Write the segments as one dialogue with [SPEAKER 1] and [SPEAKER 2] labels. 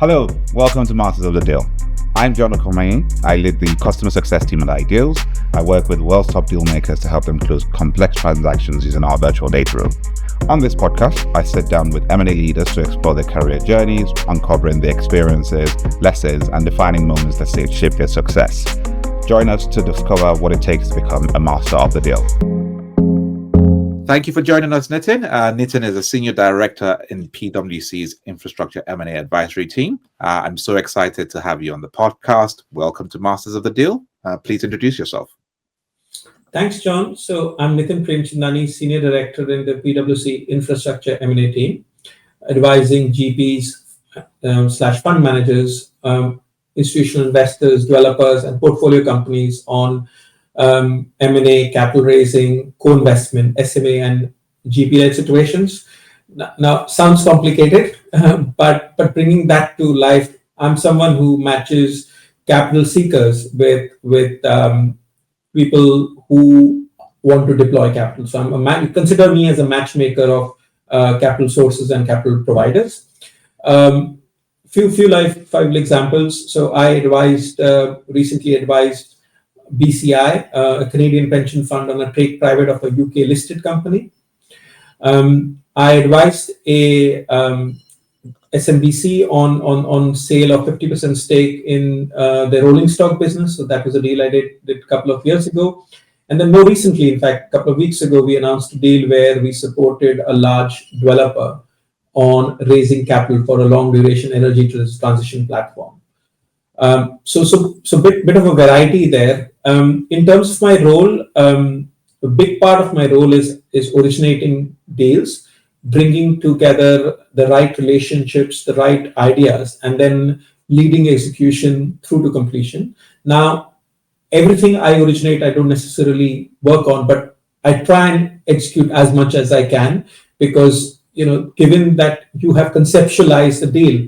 [SPEAKER 1] Hello, welcome to Masters of the Deal. I'm John Okomayi. I lead the customer success team at Ideals. I work with world's top deal makers to help them close complex transactions using our virtual data room. On this podcast, I sit down with M&A leaders to explore their career journeys, uncovering their experiences, lessons, and defining moments that shape their success. Join us to discover what it takes to become a master of the deal. Thank you for joining us, Nitin. Nitin is a senior director in PwC's infrastructure M&A advisory team. I'm so excited to have you on the podcast. Welcome to Masters of the Deal. Please introduce yourself.
[SPEAKER 2] Thanks, John. So I'm Nitin Premchandani, senior director in the PwC infrastructure M&A team, advising GPs / fund managers, institutional investors, developers, and portfolio companies on M&A, capital raising, co-investment, SMA, and GP-led situations. Now, sounds complicated, but bringing that to life, I'm someone who matches capital seekers with people who want to deploy capital. So consider me as a matchmaker of capital sources and capital providers. Few five examples. So I recently advised BCI, a Canadian pension fund, on a take private of a UK listed company. I advised a SMBC on sale of 50% stake in their rolling stock business. So that was a deal I did a couple of years ago. And then more recently, in fact, a couple of weeks ago, we announced a deal where we supported a large developer on raising capital for a long duration energy transition platform. So bit of a variety there. In terms of my role, a big part of my role is originating deals, bringing together the right relationships, the right ideas, and then leading execution through to completion. Now, everything I originate, I don't necessarily work on, but I try and execute as much as I can because, given that you have conceptualized the deal,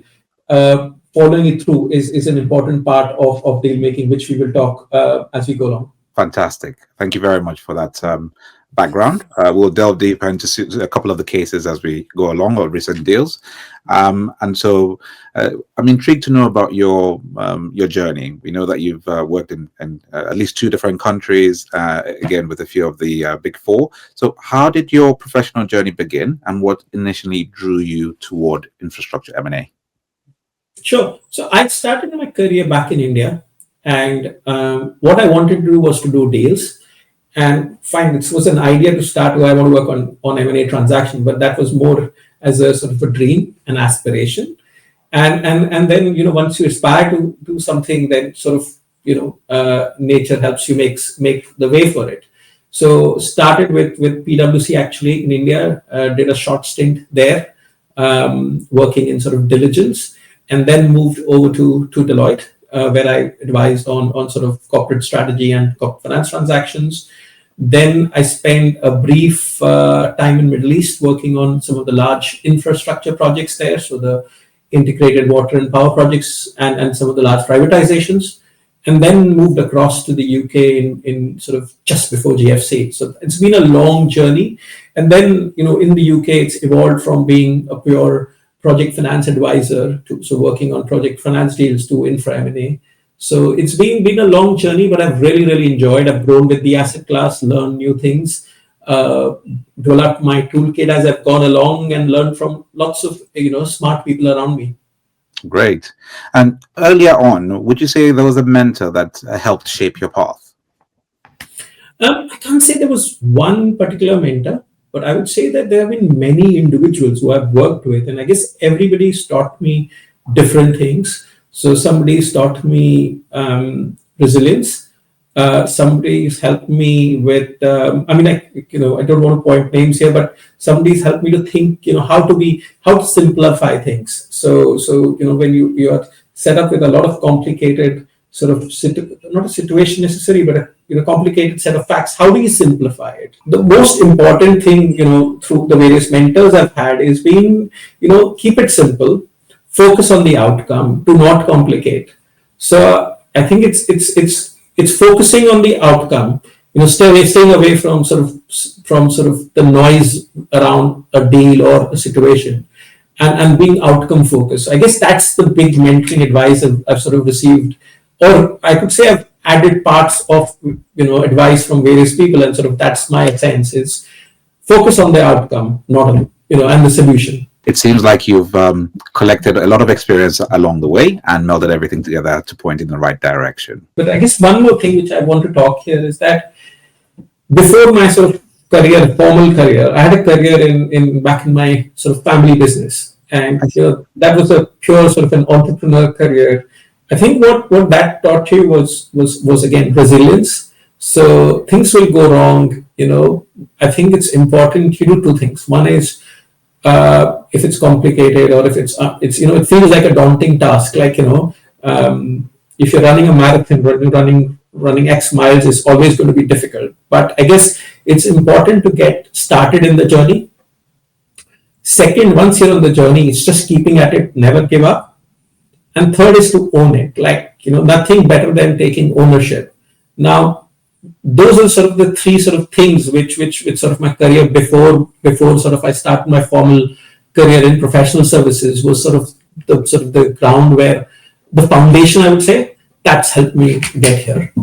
[SPEAKER 2] following it through is an important part of deal making, which we will talk as we go along.
[SPEAKER 1] Fantastic. Thank you very much for that background. We'll delve deeper into a couple of the cases as we go along, or recent deals. And so I'm intrigued to know about your journey. We know that you've worked in at least 2 different countries, again, with a few of the big 4. So how did your professional journey begin, and what initially drew you toward infrastructure M&A?
[SPEAKER 2] Sure. So I started my career back in India, and what I wanted to do was to do deals. And fine, this was an idea to start where I want to work on M&A transaction, but that was more as a sort of a dream, an aspiration. And then, once you aspire to do something, then sort of, nature helps you make the way for it. So started with PwC actually in India, did a short stint there, working in sort of diligence, and then moved over to Deloitte, where I advised on sort of corporate strategy and corporate finance transactions. Then I spent a brief time in Middle East working on some of the large infrastructure projects there, so the integrated water and power projects and some of the large privatizations, and then moved across to the UK in sort of just before GFC. So it's been a long journey. And then, in the UK, it's evolved from being a pure project finance advisor to working on project finance deals to infra M&A. So it's been a long journey, but I've really enjoyed. I've grown with the asset class, learned new things, developed my toolkit as I've gone along, and learned from lots of smart people around me.
[SPEAKER 1] Great. And earlier on, would you say there was a mentor that helped shape your path?
[SPEAKER 2] I can't say there was one particular mentor, but I would say that there have been many individuals who I've worked with, and I guess everybody's taught me different things. So somebody's taught me resilience. Somebody's helped me with, I don't want to point names here, but somebody's helped me to think, how to simplify things. So when you are set up with a lot of complicated sort of not a situation necessarily, but a complicated set of facts, how do you simplify it? The most important thing, through the various mentors I've had is being, keep it simple, focus on the outcome, do not complicate. So I think it's focusing on the outcome, staying away from sort of the noise around a deal or a situation, and being outcome focused. I guess that's the big mentoring advice I've sort of received, or I could say I've added parts of advice from various people, and sort of that's my sense is focus on the outcome, not on and the solution.
[SPEAKER 1] It seems like you've collected a lot of experience along the way and melded everything together to point in the right direction.
[SPEAKER 2] But I guess one more thing which I want to talk here is that before my sort of career, formal career, I had a career in back in my sort of family business, and that was a pure sort of an entrepreneur career. I think what that taught you was again resilience. So things will go wrong. I think it's important you do two things. One is if it's complicated, or if it's it feels like a daunting task. Like if you're running a marathon, running X miles is always going to be difficult. But I guess it's important to get started in the journey. Second, once you're on the journey, it's just keeping at it, never give up. And third is to own it. Like nothing better than taking ownership. Now, those are sort of the three sort of things which sort of my career before sort of I started my formal career in professional services was sort of the ground where the foundation, I would say, that's helped me get here.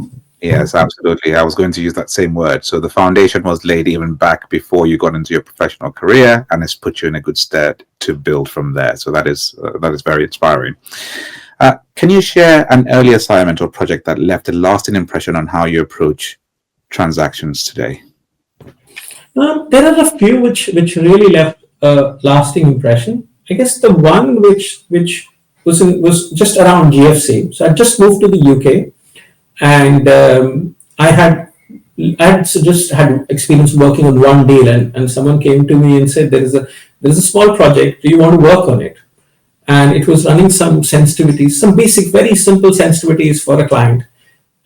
[SPEAKER 1] Yes, absolutely. I was going to use that same word. So the foundation was laid even back before you got into your professional career, and it's put you in a good stead to build from there. So that is very inspiring. Can you share an early assignment or project that left a lasting impression on how you approach transactions today?
[SPEAKER 2] There are a few which really left a lasting impression. I guess the one which was just around GFC. So I just moved to the UK, and I had just had experience working on one deal, and someone came to me and said, there is a small project. Do you want to work on it? And it was running some sensitivities, some basic, very simple sensitivities for a client.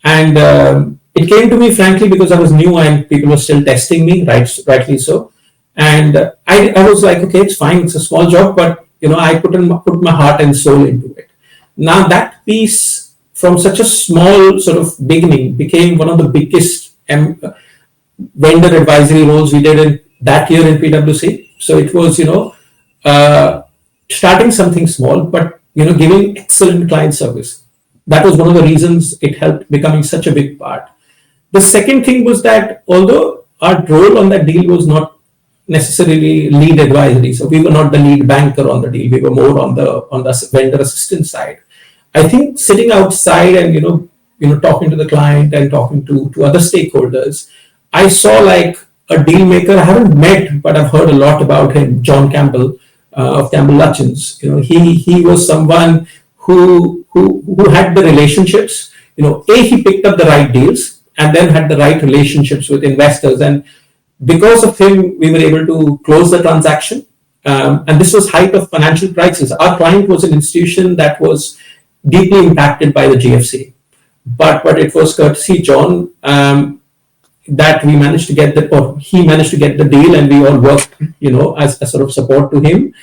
[SPEAKER 2] And it came to me, frankly, because I was new and people were still testing me, rightly so. And I was like, okay, it's fine. It's a small job, but I put my heart and soul into it. Now that piece, from such a small sort of beginning, became one of the biggest vendor advisory roles we did in that year in PwC. So it was, starting something small, but giving excellent client service. That was one of the reasons it helped becoming such a big part. The second thing was that although our role on that deal was not necessarily lead advisory, so we were not the lead banker on the deal, we were more on the vendor assistance side. I think sitting outside and talking to the client and talking to other stakeholders, I saw like a deal maker I haven't met, but I've heard a lot about him, John Campbell of Campbell Lutyens. He was someone who had the relationships. He picked up the right deals and then had the right relationships with investors, and because of him, we were able to close the transaction. And this was height of financial crisis. Our client was an institution that was deeply impacted by the GFC, but it was courtesy John that we managed to get he managed to get the deal, and we all worked, as a sort of support to him.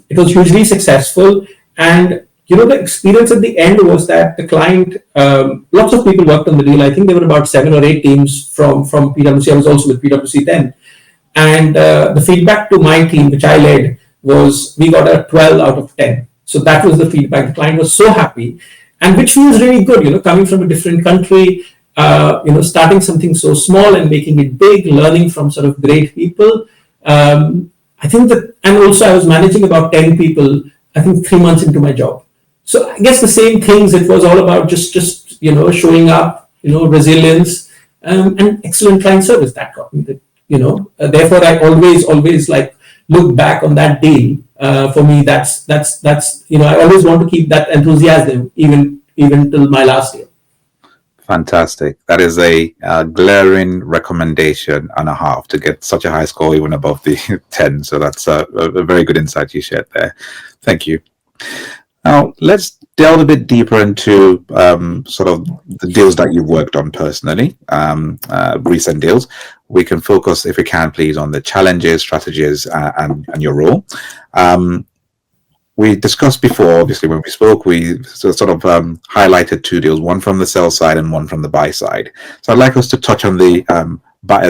[SPEAKER 2] It was hugely successful, and the experience at the end was that the client, lots of people worked on the deal. I think there were about 7 or 8 teams from PwC. I was also with PwC then, and the feedback to my team, which I led, was we got a 12 out of 10. So that was the feedback. The client was so happy, and which feels really good, coming from a different country, starting something so small and making it big, learning from sort of great people. I think that, and also I was managing about 10 people, I think 3 months into my job. So I guess the same things, it was all about just showing up, resilience, and excellent client service that got me therefore I always like look back on that deal. For me, that's I always want to keep that enthusiasm even till my last year.
[SPEAKER 1] Fantastic. That is a glaring recommendation and a half to get such a high score, even above the 10. So that's a very good insight you shared there. Thank you. Now, let's delve a bit deeper into sort of the deals that you've worked on personally, recent deals. We can focus, if we can, please, on the challenges, strategies, and your role. We discussed before, obviously, when we spoke, we sort of highlighted 2 deals, one from the sell side and one from the buy side. So I'd like us to touch on the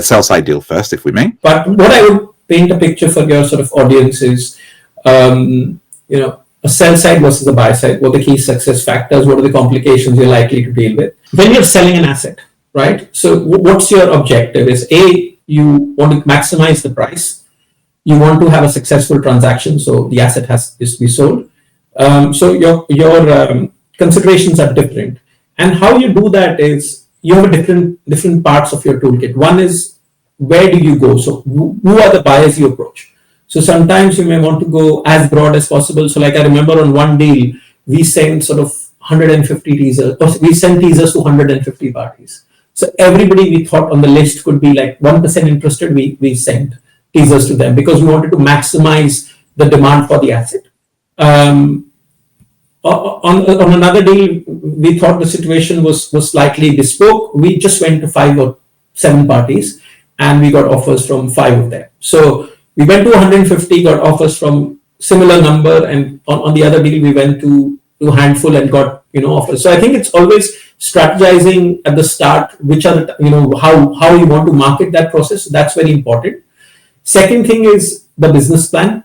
[SPEAKER 1] sell side deal first, if we may.
[SPEAKER 2] But what I would paint a picture for your sort of audience is, a sell side versus a buy side. What are the key success factors? What are the complications you're likely to deal with when you're selling an asset, right? So what's your objective? Is A, you want to maximize the price. You want to have a successful transaction, so the asset has to be sold. So your considerations are different, and how you do that is you have a different parts of your toolkit. One is where do you go? So who are the buyers you approach? So sometimes you may want to go as broad as possible. So like I remember on one deal, we sent sort of 150 teasers, or we sent teasers to 150 parties. So everybody we thought on the list could be like 1% interested, we sent teasers to them because we wanted to maximize the demand for the asset. On another deal, we thought the situation was slightly bespoke. We just went to 5 or 7 parties and we got offers from 5 of them. So we went to 150, got offers from similar number, and on the other deal we went to a handful and got offers. So I think it's always strategizing at the start which are the, how you want to market that process. That's very important. Second thing is the business plan.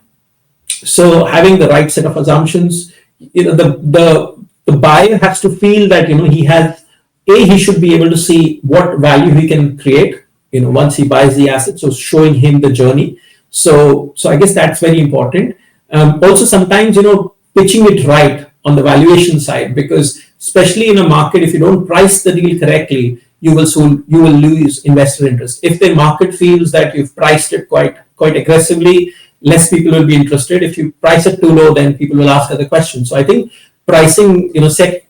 [SPEAKER 2] So having the right set of assumptions. The buyer has to feel that he should be able to see what value he can create once he buys the asset, so showing him the journey. So I guess that's very important. Also sometimes pitching it right on the valuation side, because especially in a market, if you don't price the deal correctly, you will lose investor interest. If the market feels that you've priced it quite aggressively, less people will be interested. If you price it too low, then people will ask other questions. So I think pricing,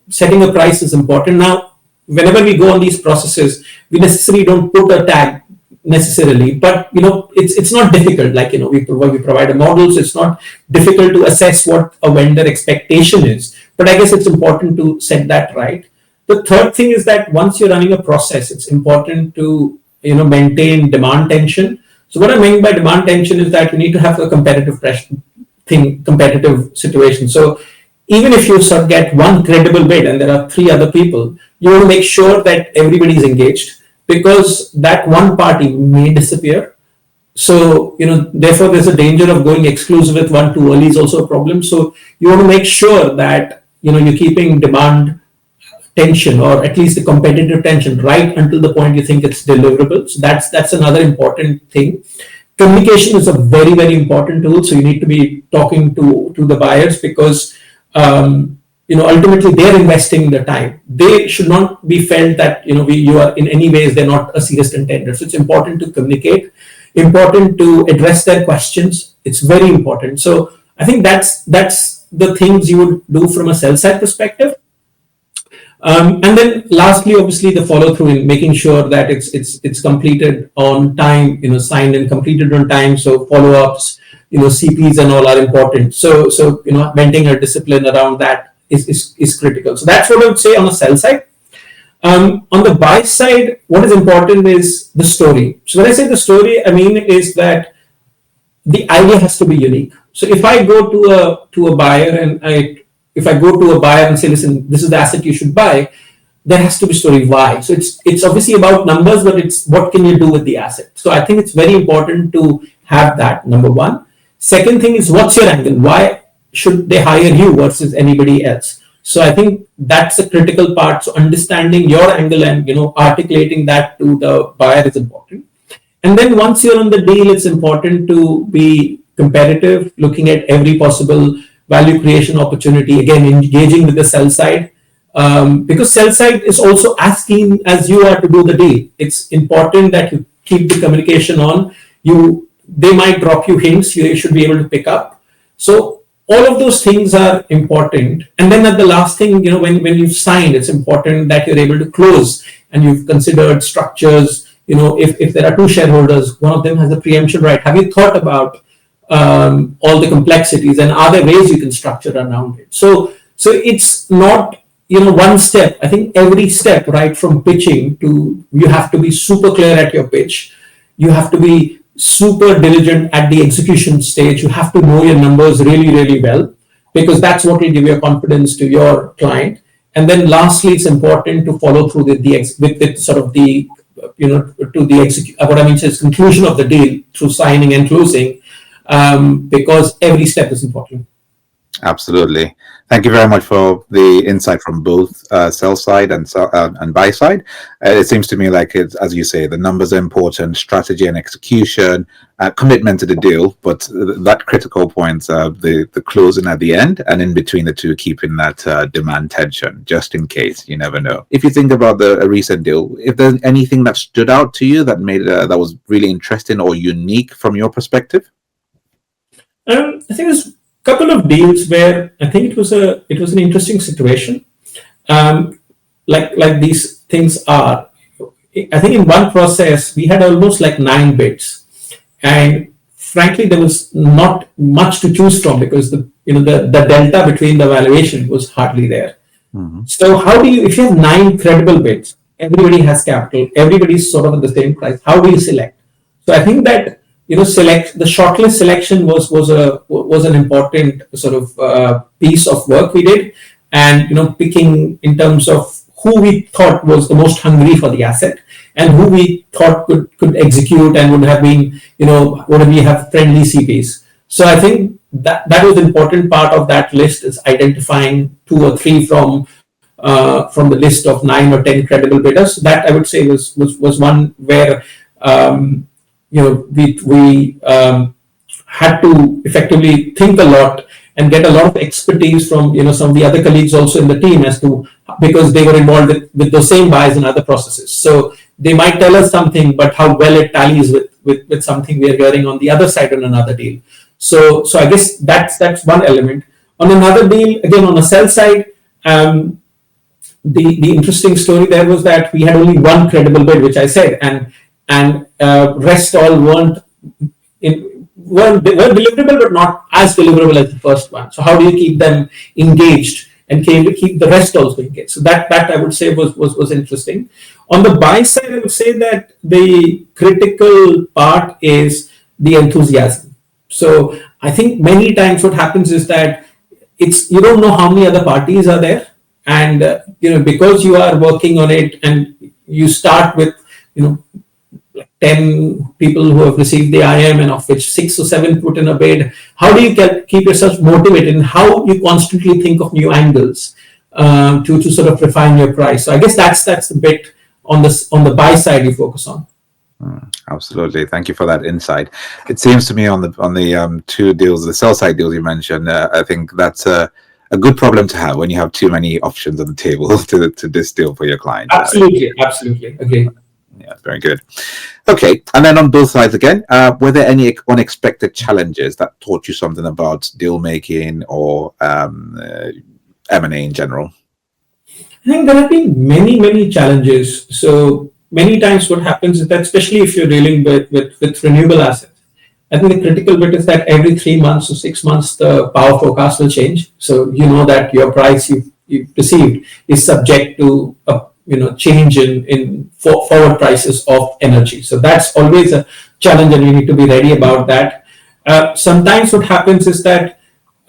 [SPEAKER 2] setting a price is important. Now, whenever we go on these processes, we necessarily don't put a tag necessarily, but it's not difficult. Like we provide a model, so it's not difficult to assess what a vendor expectation is. But I guess it's important to set that right. The third thing is that once you're running a process, it's important to maintain demand tension. So what I mean by demand tension is that you need to have a competitive situation. So even if you sort of get one credible bid and there are 3 other people, you want to make sure that everybody is engaged, because that one party may disappear. So therefore there's a danger of going exclusive with one too early is also a problem. So you want to make sure that you're keeping demand tension, or at least the competitive tension, right until the point you think it's deliverable. So that's another important thing. Communication is a very, very important tool. So you need to be talking to the buyers, because ultimately they're investing the time. They should not be felt that you are in any ways, they're not a serious contender. So it's important to communicate, important to address their questions. It's very important. So I think that's the things you would do from a sell side perspective. And then lastly, obviously the follow through in making sure that it's completed on time, signed and completed on time. So follow ups, CPs and all are important. So maintaining a discipline around that is critical. So that's what I would say on the sell side. On the buy side, what is important is the story. So when I say the story, I mean is that the idea has to be unique. So if I go to a buyer and if I go to a buyer and say, listen, this is the asset you should buy, there has to be story why. So it's obviously about numbers, but it's what can you do with the asset. So I think it's very important to have that, number one. Second thing is, what's your angle? Why should they hire you versus anybody else? So I think that's a critical part. So understanding your angle and articulating that to the buyer is important. And then once you're on the deal, it's important to be competitive, looking at every possible value creation opportunity, again engaging with the sell side, because sell side is also as keen as you are to do the deal. It's important that you keep the communication on. They might drop you hints, you should be able to pick up. So all of those things are important. And then at the last thing, when you've signed, it's important that you're able to close and you've considered structures. If there are 2 shareholders, one of them has a preemption right. Have you thought about all the complexities, and are there ways you can structure around it? So it's not one step. I think every step, right from pitching to, you have to be super clear at your pitch. You have to be super diligent at the execution stage. You have to know your numbers really, really well, because that's what will give your confidence to your client. And then lastly, it's important to follow through with sort of the to the what I mean is conclusion of the deal through signing and closing. because every step is important.
[SPEAKER 1] Absolutely. Thank you very much for the insight from both sell side and buy side. It seems to me like it's, as you say, the numbers are important, strategy and execution, commitment to the deal, but that critical point, the closing at the end, and in between the two, keeping that demand tension, just in case. You never know. If you think about a recent deal, if there's anything that stood out to you that made that was really interesting or unique from your perspective?
[SPEAKER 2] I think there's couple of deals where I think it was an interesting situation. Like these things are. I think in one process we had almost like 9 bids, and frankly there was not much to choose from because the delta between the valuation was hardly there. Mm-hmm. So how do you, if you have 9 credible bids, everybody has capital, everybody's sort of at the same price, how do you select? So I think that the shortlist selection was an important sort of piece of work we did, and picking in terms of who we thought was the most hungry for the asset and who we thought could execute and would have been would we have friendly CPs. So I think that was the important part of that list, is identifying 2 or 3 from the list of 9 or 10 credible bidders. That I would say was one where we had to effectively think a lot and get a lot of expertise from some of the other colleagues also in the team, as to, because they were involved with those same buys and other processes. So they might tell us something, but how well it tallies with something we are hearing on the other side on another deal. So I guess that's one element. On another deal, again on the sell side, the interesting story there was that we had only 1 credible bid, which I said, and rest all weren't deliverable, but not as deliverable as the first one. So how do you keep them engaged and keep the rest also engaged? So that I would say was interesting. On the buy side, I would say that the critical part is the enthusiasm. So I think many times what happens is that you don't know how many other parties are there, and because you are working on it and you start with 10 people who have received the IM, and of which 6 or 7 put in a bid. How do you keep yourself motivated, and how you constantly think of new angles to sort of refine your price? So I guess that's the bit on the buy side you focus on.
[SPEAKER 1] Absolutely. Thank you for that insight. It seems to me on the 2 deals, the sell side deals you mentioned, I think that's a good problem to have when you have too many options on the table to distill for your client.
[SPEAKER 2] Absolutely. Agree.
[SPEAKER 1] Yeah, very good. Okay, and then on both sides again, were there any unexpected challenges that taught you something about deal making or M&A in general?
[SPEAKER 2] I think there have been many challenges. So many times what happens is that, especially if you're dealing with renewable assets, I think the critical bit is that every 3 months or 6 months, the power forecast will change. So that your price you've received is subject to a change in forward prices of energy. So that's always a challenge, and you need to be ready about that. Sometimes what happens is that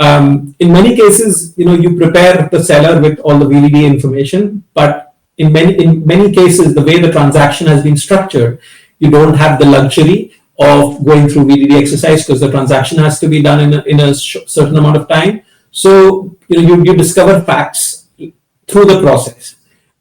[SPEAKER 2] in many cases, you prepare the seller with all the VDD information, but in many cases, the way the transaction has been structured, you don't have the luxury of going through VDD exercise, because the transaction has to be done in a certain amount of time. So you discover facts through the process.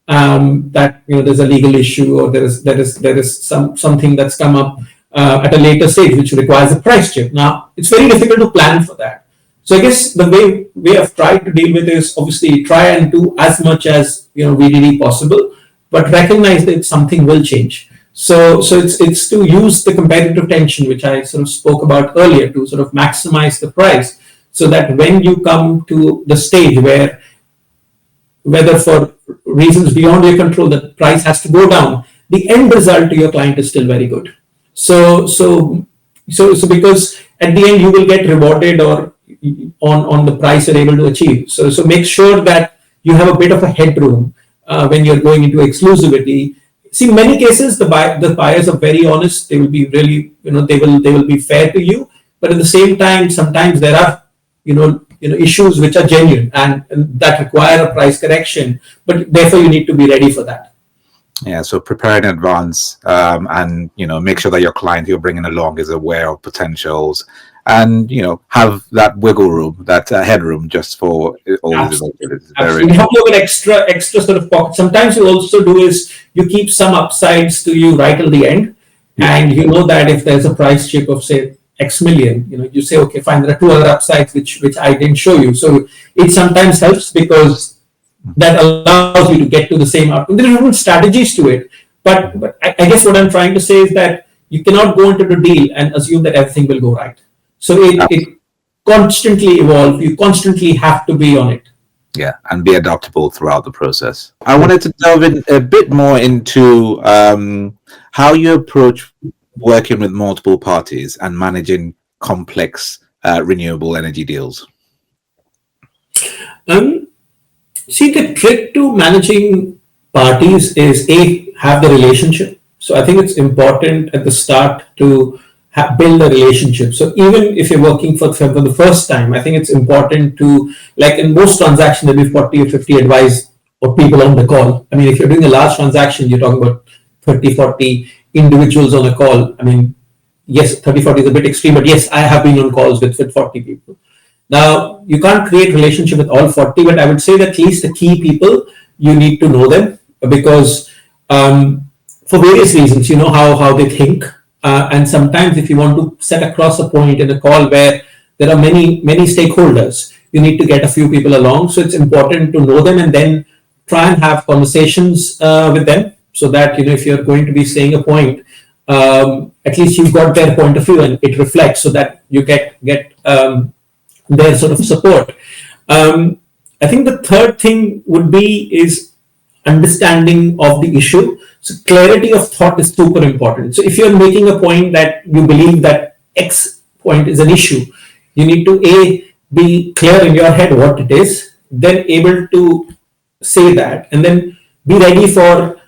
[SPEAKER 2] That there's a legal issue, or there is something that's come up at a later stage which requires a price check. Now it's very difficult to plan for that. So I guess the way we have tried to deal with is obviously try and do as much as VDD possible, but recognize that something will change. So it's to use the competitive tension, which I sort of spoke about earlier, to sort of maximize the price, so that when you come to the stage where, whether for reasons beyond your control, the price has to go down, the end result to your client is still very good. So because at the end you will get rewarded or on the price you're able to achieve. So make sure that you have a bit of a headroom when you're going into exclusivity. See, in many cases the buyers are very honest. They will be really, they will be fair to you. But at the same time, sometimes there are issues which are genuine and that require a price correction, but therefore you need to be ready for that.
[SPEAKER 1] Yeah, so prepare in advance, and make sure that your client you're bringing along is aware of potentials, and have that wiggle room, that headroom, just for all these
[SPEAKER 2] Absolutely.
[SPEAKER 1] events. It's very
[SPEAKER 2] Absolutely. You have
[SPEAKER 1] important.
[SPEAKER 2] to have an extra sort of pocket. Sometimes you also do is you keep some upsides to you right till the end.
[SPEAKER 1] Yeah,
[SPEAKER 2] And you know that if there's a price chip of say X million, you say, okay, fine, there are two other upsides which I didn't show you. So it sometimes helps because that allows you to get to the same outcome. There are different strategies to it. But I guess what I'm trying to say is that you cannot go into the deal and assume that everything will go right. So it constantly evolve. You constantly have to be on it.
[SPEAKER 1] yeah, and be adaptable throughout the process. I wanted to delve in a bit more into how you approach working with multiple parties and managing complex renewable energy deals.
[SPEAKER 2] Um, See, the trick to managing parties is a have the relationship. So I think it's important at the start to build a relationship. So even if you're working for the first time, I think it's important to, like in most transactions, there'll be 40 or 50 advice or people on the call. I mean, if you're doing a large transaction, you're talking about 30, 40 individuals on a call. I mean, yes, 30, 40 is a bit extreme, but yes, I have been on calls with 40 people. Now, you can't create relationship with all 40, but I would say that at least the key people, you need to know them because for various reasons, you know how they think. And sometimes if you want to set across a point in a call where there are many stakeholders, you need to get a few people along. So it's important to know them and then try and have conversations with them so that, if you're going to be saying a point, at least you've got their point of view and it reflects so that you get their sort of support. I think the third thing would be is understanding of the issue. So clarity of thought is super important. So if you're making a point that you believe that X point is an issue, you need to be clear in your head what it is, then able to say that, and then be ready for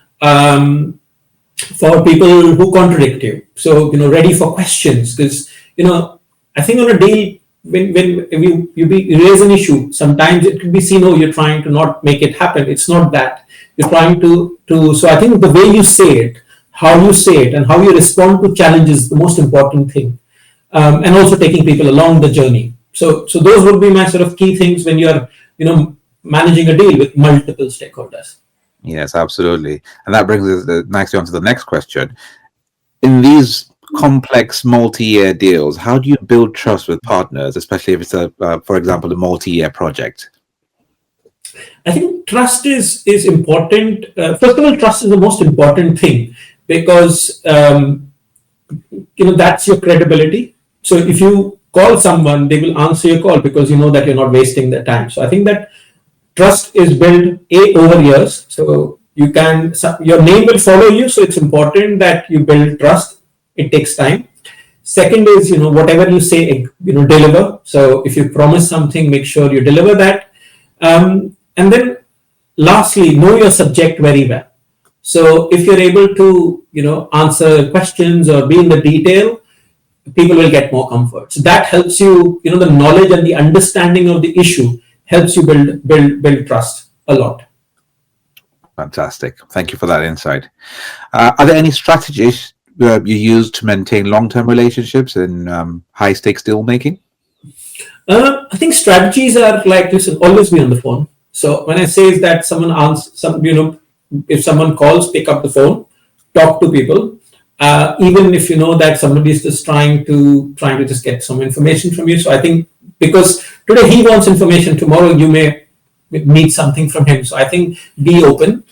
[SPEAKER 2] people who contradict you. So ready for questions because I think on a deal when you raise an issue, sometimes it could be seen, oh, you're trying to not make it happen. It's not that. You're trying to so I think the way you say it, how you say it, and how you respond to challenges is the most important thing. And also taking people along the journey. So those would be my sort of key things when you're managing a deal with multiple stakeholders.
[SPEAKER 1] Yes, absolutely. And that brings us nicely on to the next question. In these complex multi-year deals, how do you build trust with partners, especially if it's for example, a multi-year project?
[SPEAKER 2] I think trust is important. First of all, trust is the most important thing because that's your credibility. So if you call someone, they will answer your call because you know that you're not wasting their time. So I think that trust is built over years. So your name will follow you. So it's important that you build trust. It takes time. Second is, whatever you say, deliver. So if you promise something, make sure you deliver that. And then lastly, know your subject very well. So if you're able to, answer questions or be in the detail, people will get more comfort. So that helps you, the knowledge and the understanding of the issue helps you build trust a lot.
[SPEAKER 1] Fantastic. Thank you for that insight. Are there any strategies you use to maintain long-term relationships in high-stakes deal making?
[SPEAKER 2] I think strategies are like, listen, always be on the phone. So when I say is that someone answers, if someone calls, pick up the phone, talk to people. Even if you know that somebody is just trying to just get some information from you. So I think because today he wants information, tomorrow you may need something from him. So I think be open,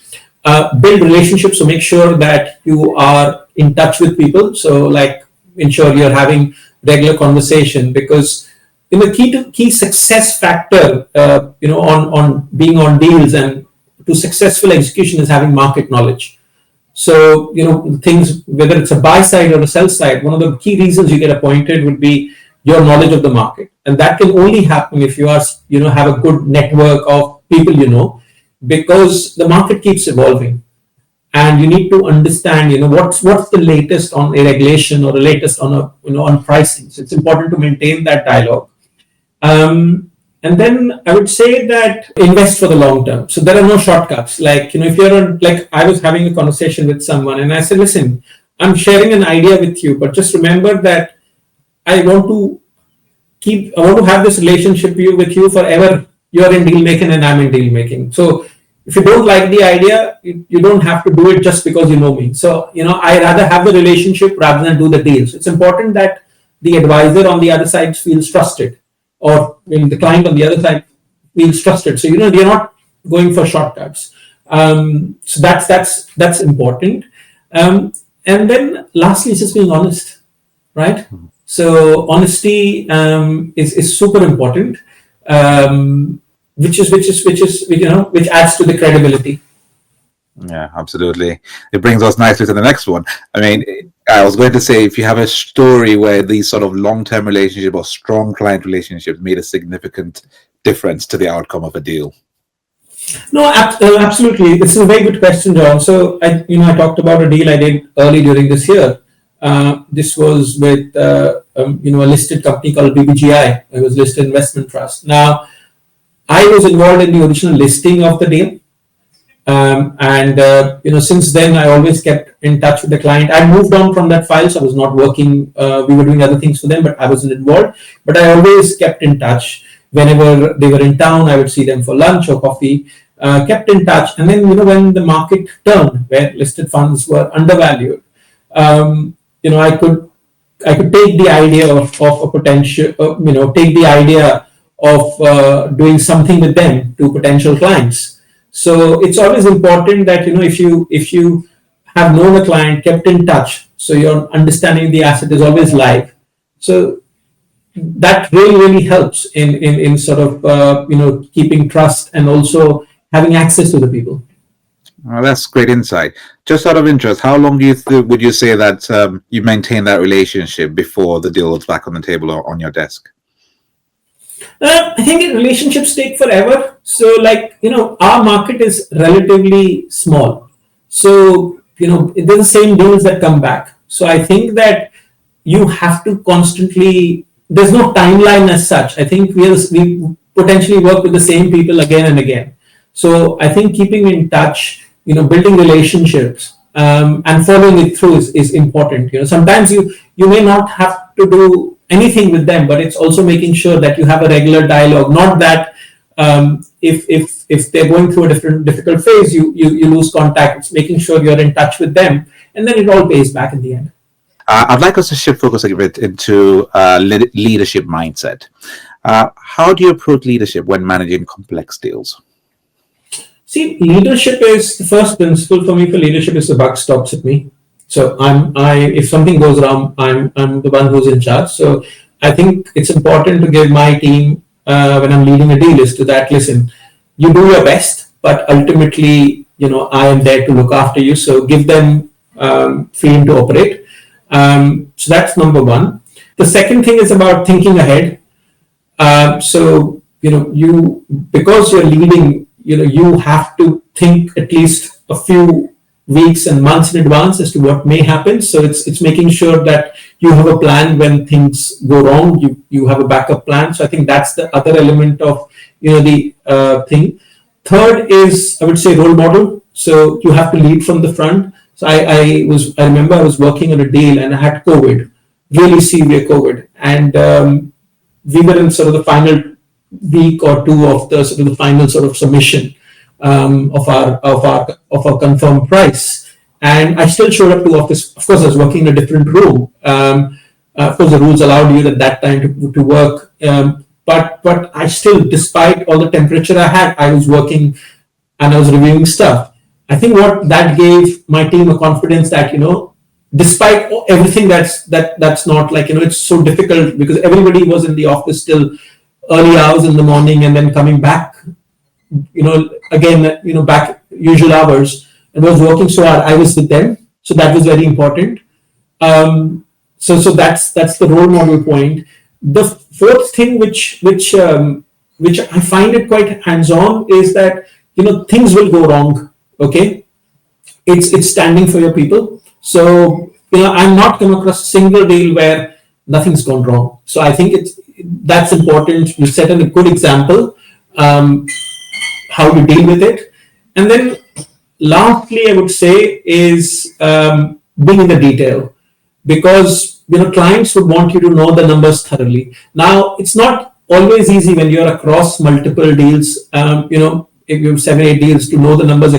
[SPEAKER 2] build relationships. So make sure that you are in touch with people. So like ensure you're having regular conversation because key success factor on being on deals and to successful execution is having market knowledge. So things, whether it's a buy side or a sell side, one of the key reasons you get appointed would be your knowledge of the market, and that can only happen if you are have a good network of people because the market keeps evolving. And you need to understand, what's the latest on a regulation or the latest on on pricing. So it's important to maintain that dialogue. And then I would say that invest for the long term. So there are no shortcuts. Like, if you're on, like, I was having a conversation with someone and I said, listen, I'm sharing an idea with you, but just remember that I want to I want to have this relationship with you forever. You're in deal making and I'm in deal making. So if you don't like the idea, you don't have to do it just because you know me. So, I rather have the relationship rather than do the deals. It's important that the advisor on the other side feels trusted, or the client on the other side feels trusted. So, they're not going for shortcuts. So that's important. And then lastly, it's just being honest, right? So honesty is super important, which adds to the credibility.
[SPEAKER 1] Yeah, absolutely. It brings us nicely to the next one. I mean, I was going to say, if you have a story where these sort of long-term relationships or strong client relationships made a significant difference to the outcome of a deal.
[SPEAKER 2] No, absolutely. This is a very good question, John. So I talked about a deal I did early during this year. This was with a listed company called BBGI. It was listed investment trust. Now, I was involved in the original listing of the deal, and since then I always kept in touch with the client. I moved on from that file, so I was not working. We were doing other things for them, but I wasn't involved. But I always kept in touch. Whenever they were in town, I would see them for lunch or coffee. Kept in touch, and then when the market turned, where listed funds were undervalued, I could take the idea of a potential, take the idea of doing something with them to potential clients. So it's always important that if you have known a client, kept in touch, so your understanding of the asset is always live. So that really helps in sort of keeping trust and also having access to the people.
[SPEAKER 1] Well, that's great insight. Just out of interest, how long would you say that you maintained that relationship before the deal was back on the table or on your desk?
[SPEAKER 2] I think relationships take forever. So, our market is relatively small. So, there's the same deals that come back. So, I think that you have to constantly. There's no timeline as such. I think we potentially work with the same people again and again. So, I think keeping in touch, building relationships, and following it through is important. Sometimes you may not have to do anything with them, but it's also making sure that you have a regular dialogue. Not that if they're going through a difficult phase, you lose contact. It's making sure you're in touch with them, and then it all pays back in the end.
[SPEAKER 1] I'd like us to shift focus a bit into leadership mindset. How do you approach leadership when managing complex deals?
[SPEAKER 2] See, leadership is the first principle for me. For leadership is the buck stops at me. So if something goes wrong, I'm the one who's in charge. So I think it's important to give my team when I'm leading a deal is to that. Listen, you do your best, but ultimately, I am there to look after you. So give them freedom to operate. So that's number one. The second thing is about thinking ahead. So because you're leading, you have to think at least a few weeks and months in advance as to what may happen. So it's making sure that you have a plan when things go wrong. You have a backup plan. So I think that's the other element of the thing. Third is, I would say, role model. So you have to lead from the front. So I remember I was working on a deal and I had COVID, really severe COVID, and we were in sort of the final week or two of the final sort of submission of our confirmed price, and I still showed up to office. Of course, I was working in a different room. Of course, the rules allowed you at that time to work, but I still, despite all the temperature I had, I was working and I was reviewing stuff. I think what that gave my team a confidence that despite everything that's not it's so difficult because everybody was in the office till early hours in the morning and then coming back again back usual hours, and was working so hard. I was with them, so that was very important. So that's the role model point. The fourth thing which I find it quite hands-on is that things will go wrong. Okay, it's standing for your people. So I'm not come across a single deal where nothing's gone wrong. So I think that's important. You set a good example, how to deal with it. And then lastly, I would say is being in the detail, because clients would want you to know the numbers thoroughly. Now, it's not always easy when you're across multiple deals. If you have 7, 8 deals, to know the numbers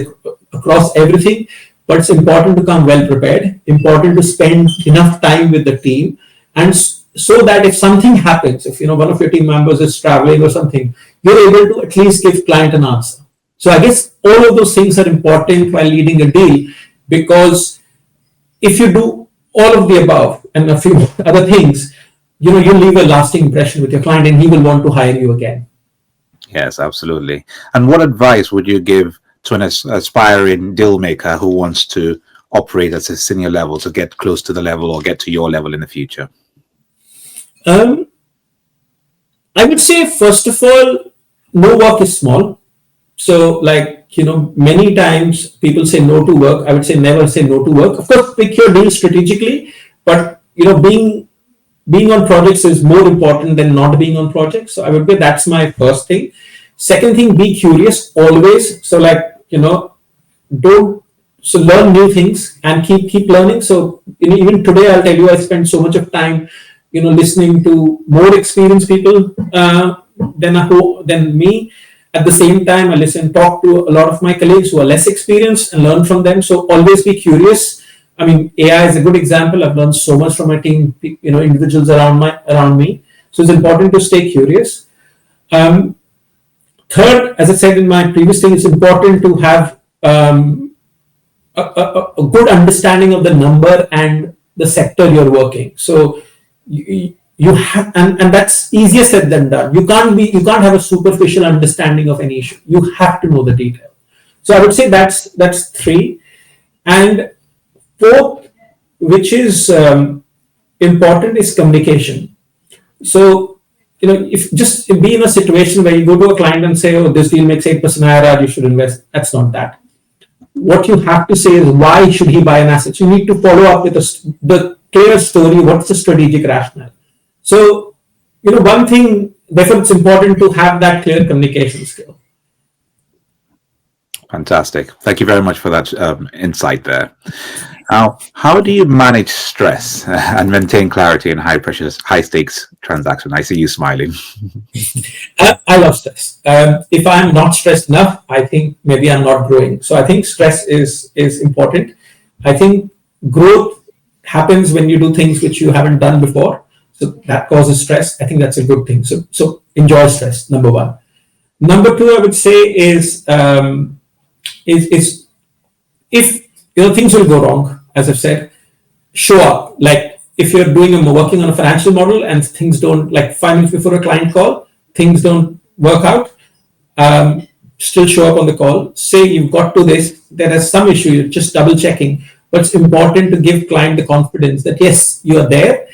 [SPEAKER 2] across everything. But it's important to come well prepared. Important to spend enough time with the team, and so that if something happens, if one of your team members is traveling or something, you're able to at least give client an answer. So I guess all of those things are important while leading a deal, because if you do all of the above and a few other things, you leave a lasting impression with your client, and he will want to hire you again.
[SPEAKER 1] Yes, absolutely. And what advice would you give to an aspiring deal maker who wants to operate at a senior level, to get close to the level or get to your level in the future?
[SPEAKER 2] I would say, first of all, no work is small. So, many times people say no to work. I would say never say no to work. Of course, pick your deal strategically, but being on projects is more important than not being on projects. So I would say that's my first thing. Second thing, be curious always. So learn new things and keep learning. So even today, I'll tell you, I spend so much of time listening to more experienced people than me. At the same time, I talk to a lot of my colleagues who are less experienced and learn from them. So always be curious. I mean, AI is a good example. I've learned so much from my team, individuals around me. So it's important to stay curious. Third, as I said in my previous thing, it's important to have a good understanding of the number and the sector you're working. So you have, and that's easier said than done. You can't have a superficial understanding of any issue. You have to know the detail. So I would say that's 3. And fourth, which is important, is communication. So if just be in a situation where you go to a client and say, "Oh, this deal makes 8% IRR, you should invest." That's not that. What you have to say is, why should he buy an asset? So you need to follow up with the clear story. What's the strategic rationale? So, one thing, therefore, it's important to have that clear communication skill.
[SPEAKER 1] Fantastic. Thank you very much for that insight there. Now, how do you manage stress and maintain clarity in high pressure, high stakes transaction? I see you smiling.
[SPEAKER 2] I love stress. If I'm not stressed enough, I think maybe I'm not growing. So I think stress is important. I think growth happens when you do things which you haven't done before. So that causes stress. I think that's a good thing. So enjoy stress, number 1. Number 2, I would say is if things will go wrong, as I've said, show up. Like if you're working on a financial model and things don't, like 5 minutes before a client call, things don't work out, still show up on the call. Say you've got to this, there is some issue, you're just double checking. But it's important to give client the confidence that yes, you are there.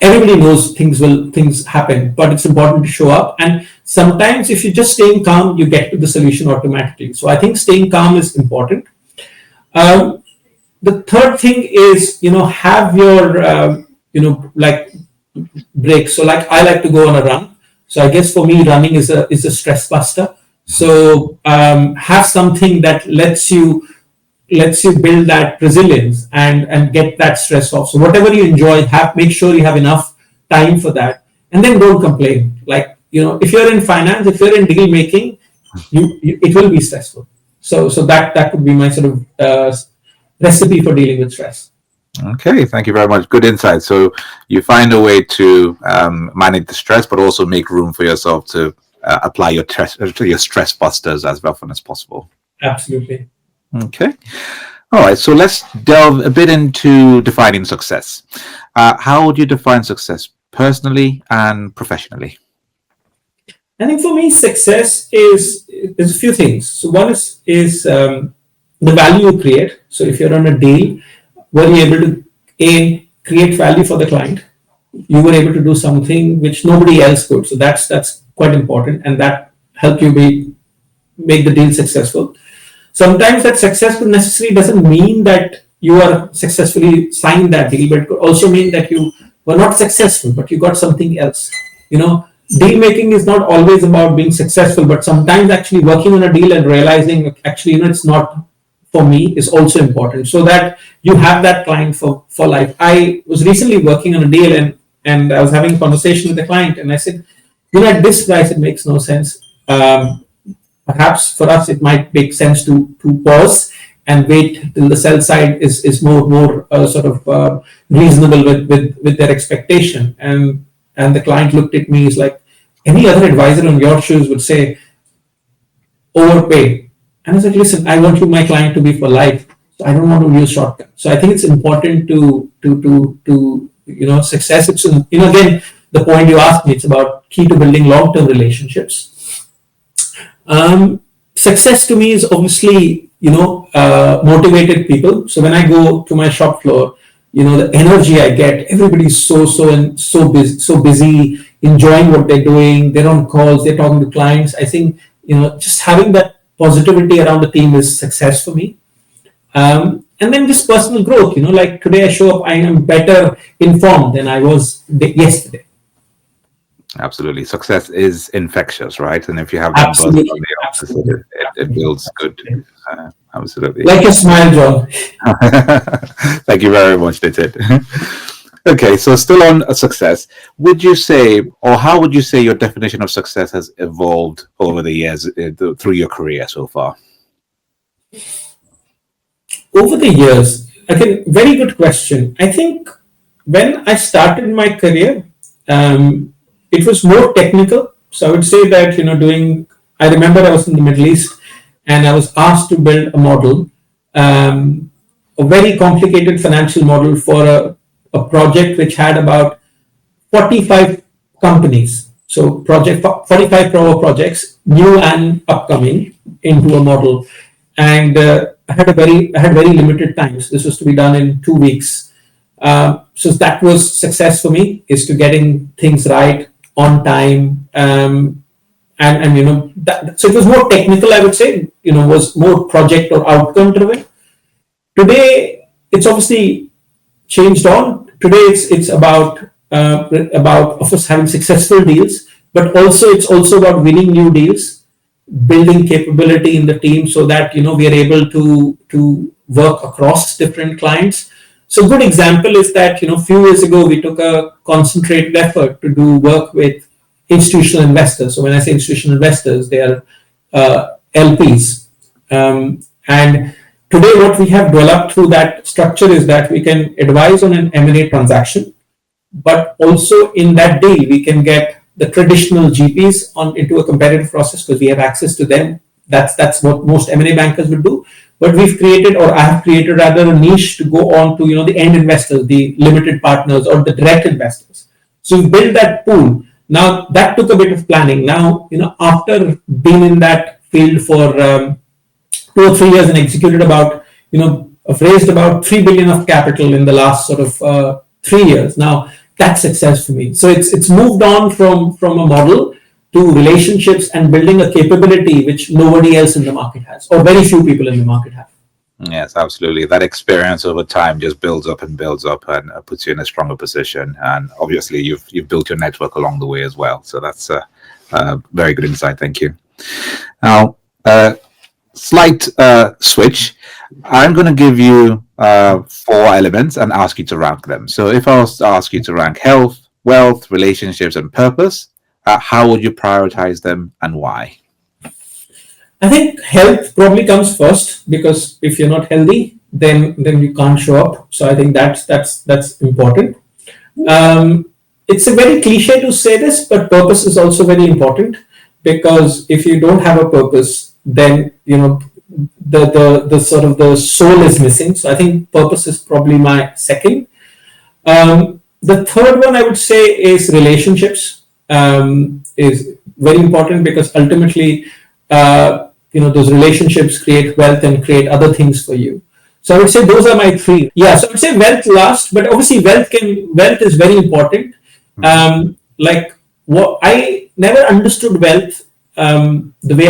[SPEAKER 2] Everybody knows things happen, but it's important to show up. And sometimes if you're just staying calm, you get to the solution automatically. So I think staying calm is important. The third thing is, have your, breaks. So I like to go on a run. So I guess for me, running is a stress buster. So have something that lets you build that resilience and get that stress off. So whatever you enjoy, make sure you have enough time for that, and then don't complain. If you're in finance, if you're in deal making, it will be stressful. So that would be my sort of recipe for dealing with stress.
[SPEAKER 1] Okay, thank you very much. Good insight. So you find a way to manage the stress, but also make room for yourself to apply your stress busters as often as possible.
[SPEAKER 2] Absolutely.
[SPEAKER 1] Okay. All right. So let's delve a bit into defining success. How would you define success personally and professionally?
[SPEAKER 2] I think for me, success is a few things. So one is the value you create. So if you're on a deal, were you able to create value for the client? You were able to do something which nobody else could. So that's quite important, and that helped you make the deal successful. Sometimes that success necessarily doesn't mean that you are successfully signed that deal, but it could also mean that you were not successful, but you got something else. deal making is not always about being successful, but sometimes actually working on a deal and realizing actually, it's not for me is also important, so that you have that client for life. I was recently working on a deal, and I was having a conversation with the client, and I said, at this price, it makes no sense. Perhaps for us, it might make sense to pause and wait till the sell side is more sort of reasonable with their expectation. And the client looked at me, is like, any other advisor on your shoes would say overpay. And I was like, listen, I want my client to be for life. So I don't want to use shortcuts. So I think it's important to success. It's again, the point you asked me, it's about key to building long-term relationships. Success to me is obviously, motivated people. So when I go to my shop floor, the energy I get, everybody's so busy, enjoying what they're doing. They're on calls, they're talking to clients. I think, just having that positivity around the team is success for me. And then just personal growth, like today I show up, I am better informed than I was yesterday.
[SPEAKER 1] Absolutely. Success is infectious, right? And if you have that buzz on the opposite, it builds good. Absolutely.
[SPEAKER 2] Like your smile, John.
[SPEAKER 1] Thank you very much, Nitin. Okay, so still on success, would you say, or how would you say your definition of success has evolved over the years through your career so far?
[SPEAKER 2] Over the years, again, very good question. I think when I started my career, it was more technical. So I would say that, I remember I was in the Middle East and I was asked to build a model, a very complicated financial model for a project which had about 45 companies. So 45 projects, new and upcoming, into a model. And I had very limited time. So this was to be done in 2 weeks. So that was success for me, is to getting things right on time. So it was more technical, I would say, was more project or outcome driven. Today, it's obviously changed on. Today, it's about of course having successful deals, but it's also about winning new deals, building capability in the team so that we are able to work across different clients. So a good example is that a few years ago we took a concentrated effort to do work with institutional investors. So when I say institutional investors, they are LPs. And today what we have developed through that structure is that we can advise on an M&A transaction, but also in that deal we can get the traditional GPs into a competitive process because we have access to them. That's what most M&A bankers would do. But we've created, or I have created rather, a niche to go on to the end investors, the limited partners or the direct investors. So we built that pool. Now that took a bit of planning. Now after being in that field for 2 or 3 years and executed about I've raised about 3 billion of capital in the last sort of 3 years. Now that's success for me. So it's moved on from a model to relationships and building a capability which nobody else in the market has, or very few people in the market have.
[SPEAKER 1] Yes, absolutely. That experience over time just builds up and puts you in a stronger position. And obviously, you've built your network along the way as well. So that's a very good insight. Thank you. Now, slight switch. I'm going to give you 4 elements and ask you to rank them. So if I was to ask you to rank health, wealth, relationships, and purpose, how would you prioritize them and why?
[SPEAKER 2] I think health probably comes first, because if you're not healthy, then you can't show up. So I think that's important. It's a very cliche to say this, but purpose is also very important, because if you don't have a purpose, then the sort of the soul is missing. So I think purpose is probably my second. The third one I would say is relationships. Is very important, because ultimately those relationships create wealth and create other things for you. So I would say those are my 3. Yeah, so I would say wealth last, but obviously wealth is very important. Like what I never understood wealth the way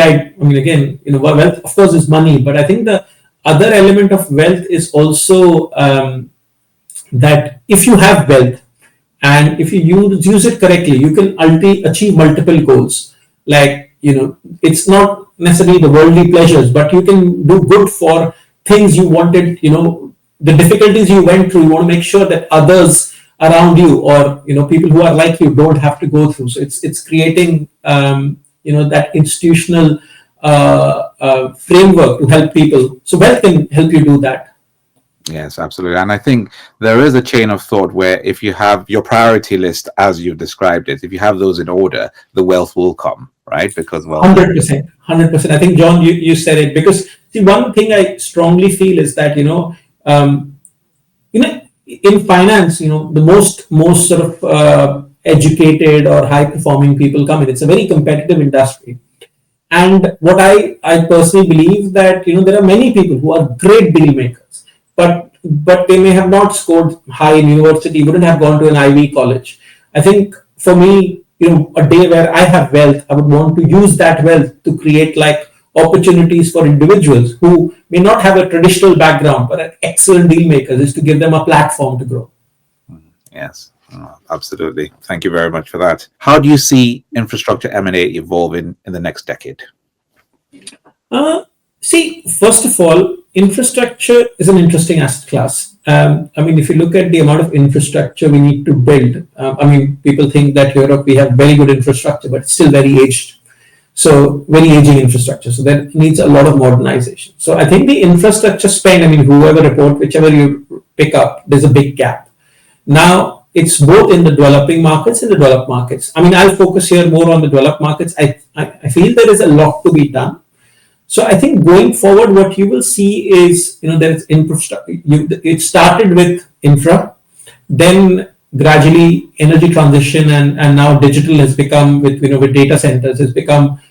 [SPEAKER 2] again, wealth of course is money, but I think the other element of wealth is also that if you have wealth, And if you use it correctly, you can achieve multiple goals. Like, it's not necessarily the worldly pleasures, but you can do good for things you wanted, the difficulties you went through. You want to make sure that others around you, or people who are like you, don't have to go through. So it's creating that institutional framework to help people. So wealth can help you do that.
[SPEAKER 1] Yes, absolutely. And I think there is a chain of thought where if you have your priority list as you've described it, if you have those in order, the wealth will come, right? Because, well,
[SPEAKER 2] 100%, 100%. I think, John, you said it, because see, one thing I strongly feel is that in finance, the most sort of educated or high performing people come in. It's a very competitive industry. And what I personally believe that there are many people who are great deal makers, but they may have not scored high in university, wouldn't have gone to an Ivy college. I think for me, a day where I have wealth, I would want to use that wealth to create like opportunities for individuals who may not have a traditional background but are excellent deal makers, is to give them a platform to grow.
[SPEAKER 1] Yes. Absolutely. Thank you very much for that. How do you see infrastructure M&A evolving in the next decade?
[SPEAKER 2] See, first of all, infrastructure is an interesting asset class. If you look at the amount of infrastructure we need to build, people think that Europe, we have very good infrastructure, but it's still very aged. So very aging infrastructure. So that needs a lot of modernization. So I think the infrastructure spend, whoever report, whichever you pick up, there's a big gap. Now, it's both in the developing markets and the developed markets. I'll focus here more on the developed markets. I feel there is a lot to be done. So I think going forward, what you will see is, there's infrastructure. It started with infra, then gradually energy transition, and now digital has become, with data centers, has become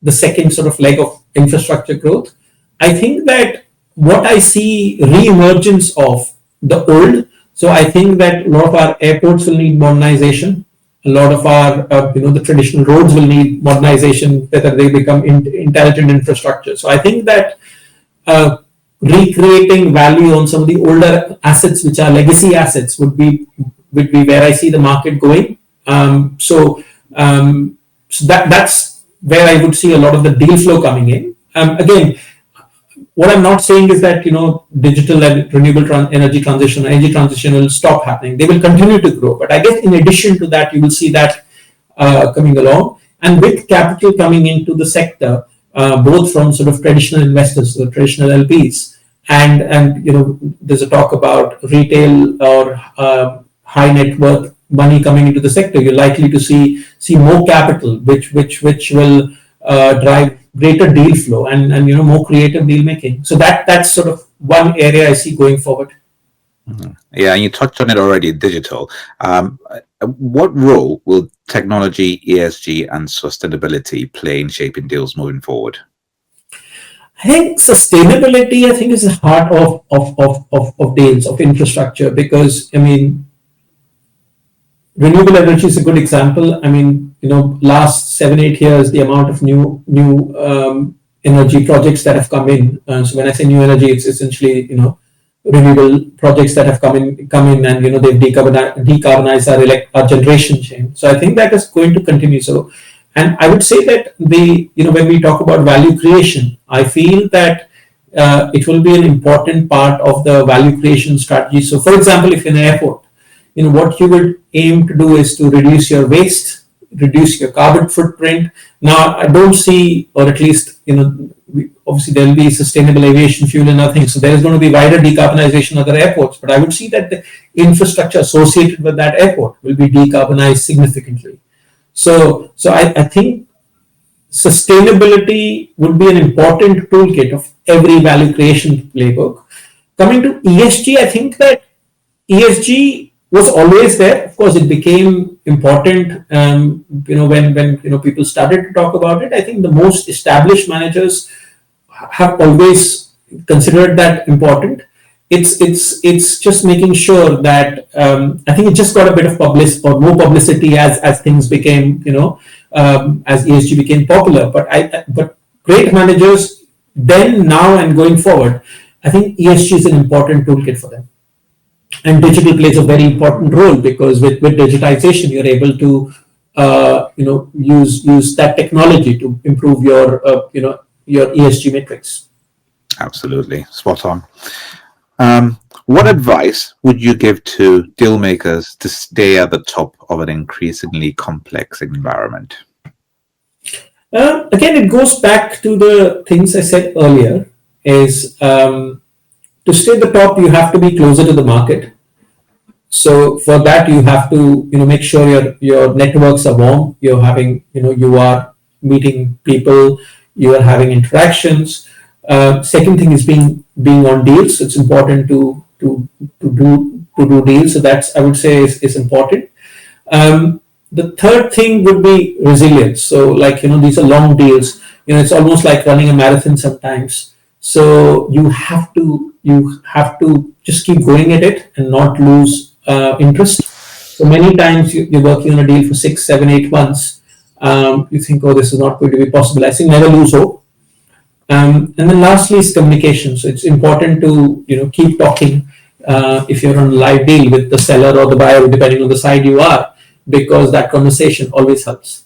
[SPEAKER 2] the second sort of leg of infrastructure growth. I think that what I see re-emergence of the old. So I think that a lot of our airports will need modernization. A lot of our, the traditional roads will need modernization, whether they become intelligent infrastructure. So I think that recreating value on some of the older assets, which are legacy assets, would be where I see the market going. So that's where I would see a lot of the deal flow coming in. Again, what I'm not saying is that digital and renewable energy transition will stop happening. They will continue to grow. But I guess in addition to that, you will see that coming along, and with capital coming into the sector, both from sort of traditional investors, so traditional LPs, and there's a talk about retail or high net worth money coming into the sector. You're likely to see more capital, which will drive greater deal flow and more creative deal making. So that's sort of one area I see going forward.
[SPEAKER 1] Mm-hmm. Yeah, and you touched on it already, digital. What role will technology, ESG, and sustainability play in shaping deals moving forward?
[SPEAKER 2] I think sustainability, is the heart of deals, of infrastructure, because renewable energy is a good example. Last 7-8 years, the amount of new energy projects that have come in. So when I say new energy, it's essentially renewable projects that have come in, and they've decarbonized our generation chain. So I think that is going to continue. So, and I would say that when we talk about value creation, I feel that it will be an important part of the value creation strategy. So, for example, if in an airport, what you would aim to do is to reduce your waste, reduce your carbon footprint. Now, I don't see, or at least, obviously there will be sustainable aviation fuel and other things. So there is going to be wider decarbonization of other airports. But I would see that the infrastructure associated with that airport will be decarbonized significantly. So I think sustainability would be an important toolkit of every value creation playbook. Coming to ESG, I think that ESG was always there. Of course, it became important, when people started to talk about it. I think the most established managers have always considered that important. It's just making sure that I think it just got a bit of more publicity as things became, as ESG became popular. But great managers then, now, and going forward, I think ESG is an important toolkit for them. And digital plays a very important role because with digitization, you're able to use that technology to improve your ESG metrics.
[SPEAKER 1] Absolutely. Spot on. What advice would you give to deal makers to stay at the top of an increasingly complex environment?
[SPEAKER 2] Again, it goes back to the things I said earlier. Is to stay at the top, you have to be closer to the market. So for that, you have to make sure your networks are warm. You're having you are meeting people, you are having interactions. Second thing is being on deals. It's important to do deals. So that's, I would say, is important. The third thing would be resilience. So like these are long deals. It's almost like running a marathon sometimes. So you have to just keep going at it and not lose interest. So many times you're working on a deal for 6, 7, 8 months. You think, oh, this is not going to be possible. I think never lose hope. And then lastly is communication. So it's important to keep talking if you're on a live deal with the seller or the buyer, depending on the side you are, because that conversation always helps.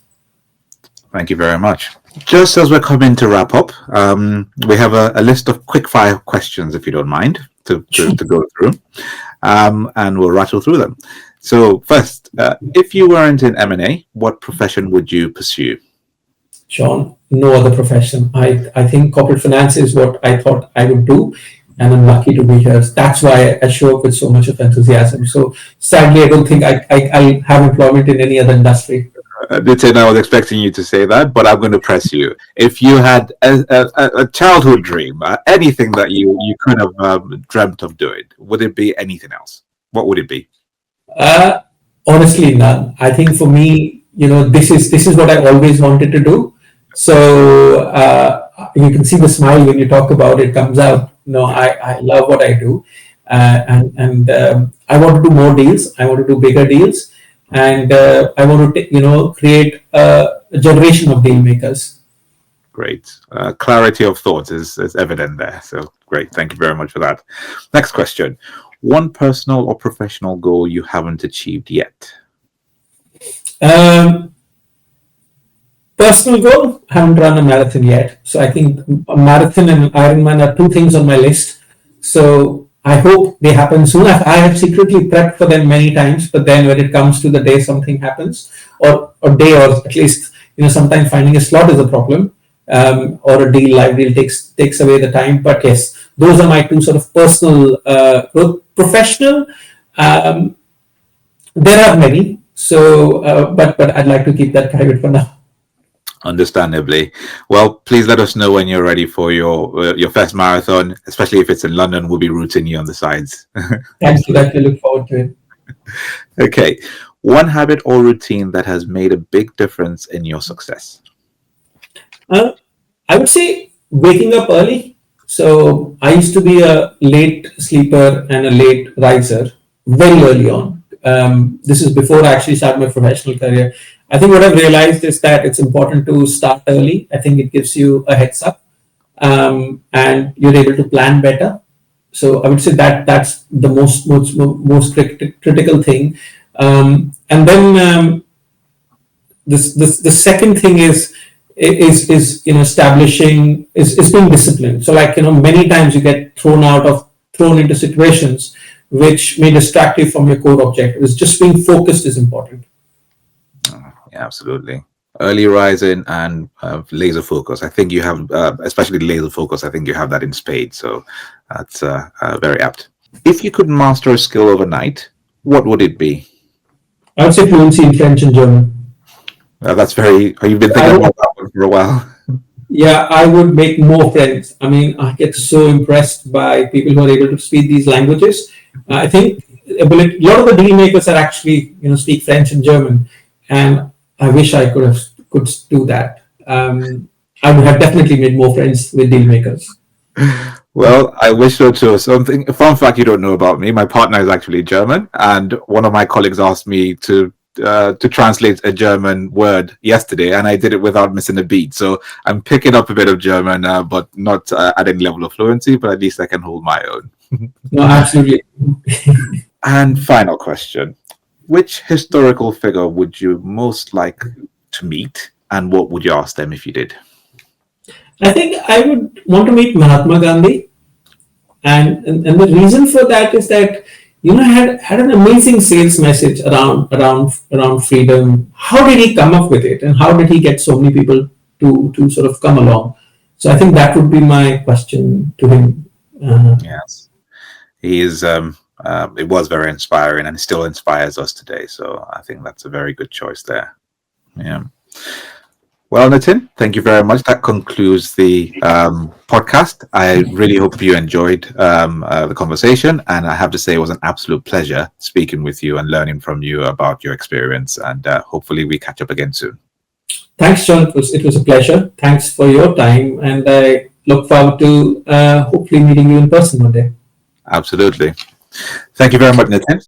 [SPEAKER 1] Thank you very much. Just as we're coming to wrap up, we have a list of quick fire questions, if you don't mind, to go through, and we'll rattle through them. So first, if you weren't in M&A, what profession would you pursue?
[SPEAKER 2] Sean, no other profession. I think corporate finance is what I thought I would do, and I'm lucky to be here. That's why I show up with so much of enthusiasm. So sadly, I don't think I'll have employment in any other industry.
[SPEAKER 1] Nitin, I was expecting you to say that, but I'm going to press you. If you had a childhood dream, anything that you could have dreamt of doing, would it be anything else? What would it be?
[SPEAKER 2] Honestly, none. I think for me, this is what I always wanted to do. So you can see the smile when you talk about it comes out. I love what I do, and I want to do more deals. I want to do bigger deals. And I want to, create a generation of deal makers.
[SPEAKER 1] Great. Clarity of thought is evident there. So great. Thank you very much for that. Next question. One personal or professional goal you haven't achieved yet?
[SPEAKER 2] Personal goal, I haven't run a marathon yet. So I think a marathon and Ironman are two things on my list. So I hope they happen soon. I have secretly prepped for them many times, but then when it comes to the day, something happens, or at least sometimes finding a slot is a problem, or a live deal takes away the time. But yes, those are my two sort of personal growth. Professional, there are many. So, but I'd like to keep that private for now.
[SPEAKER 1] Understandably. Well, please let us know when you're ready for your first marathon, especially if it's in London. We'll be rooting you on the sides.
[SPEAKER 2] Thanks for that. I look forward to it.
[SPEAKER 1] Okay. One habit or routine that has made a big difference in your success?
[SPEAKER 2] I would say waking up early. So I used to be a late sleeper and a late riser very early on. This is before I actually started my professional career. I think what I've realized is that it's important to start early. I think it gives you a heads up, and you're able to plan better. So I would say that that's the most critical thing. And then the second thing is establishing is being disciplined. So like many times you get thrown into situations which may distract you from your core objective. It's just being focused is important.
[SPEAKER 1] Yeah, absolutely. Early rising and laser focus. I think you have, especially laser focus, I think you have that in spades. So that's very apt. If you could master a skill overnight, what would it be?
[SPEAKER 2] I would say fluency in French and German.
[SPEAKER 1] That's very, you've been thinking about that one for a while.
[SPEAKER 2] Yeah, I would make more friends. I mean, I get so impressed by people who are able to speak these languages. I think a lot of the deal makers are actually, speak French and German, and I wish I could do that. I would have definitely made more friends with deal makers.
[SPEAKER 1] Well, I wish so too. A fun fact you don't know about me: my partner is actually German, and one of my colleagues asked me to translate a German word yesterday, and I did it without missing a beat. So I'm picking up a bit of German, but not at any level of fluency. But at least I can hold my own.
[SPEAKER 2] No, absolutely.
[SPEAKER 1] And final question. Which historical figure would you most like to meet, and what would you ask them if you did?
[SPEAKER 2] I think I would want to meet Mahatma Gandhi, and the reason for that is that had an amazing sales message around freedom. How did he come up with it, and how did he get so many people to sort of come along? So I think that would be my question to him.
[SPEAKER 1] Yes, he is. It was very inspiring, and still inspires us today. So I think that's a very good choice there. Yeah. Well, Nitin, thank you very much. That concludes the podcast. I really hope you enjoyed the conversation. And I have to say, it was an absolute pleasure speaking with you and learning from you about your experience. And hopefully we catch up again soon.
[SPEAKER 2] Thanks, John. It was a pleasure. Thanks for your time. And I look forward to hopefully meeting you in person one day.
[SPEAKER 1] Absolutely. Thank you very much, Nitin.